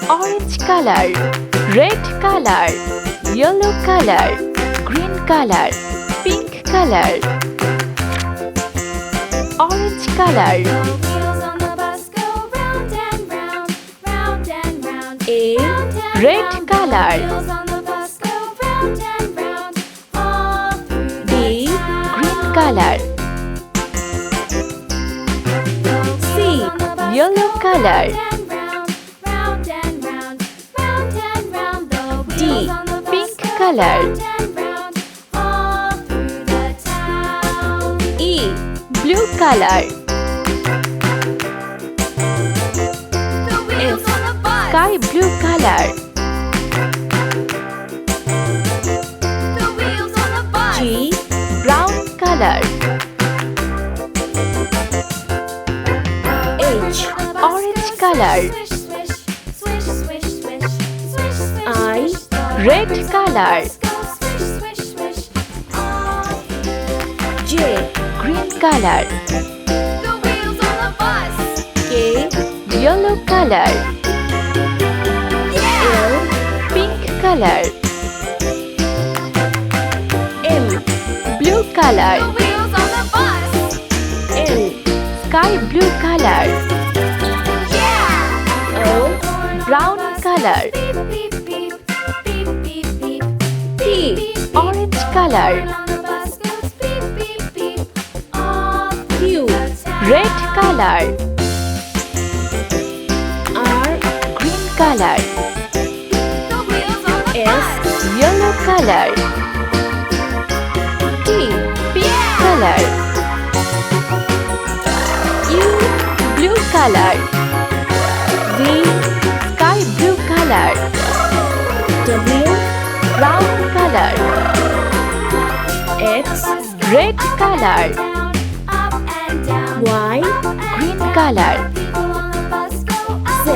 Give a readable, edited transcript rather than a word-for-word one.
orange color, red color, yellow color, green color, pink color. Orange color. A. Red color. B. Green color. C. Yellow color. D. Pink color. E. Blue color. F. Sky blue color. G. Brown color. H. Orange color. I. Red color. J. Green color. K. Yellow color. L. Pink color. M. Blue color. N. Sky blue color. O. Brown color. P. Orange color. Q. Red color. R. Green color. S. Yellow color. T. Pink color. U. Blue color. V. Sky blue color. W. Brown color. X. Red color. Y. Green color. Z.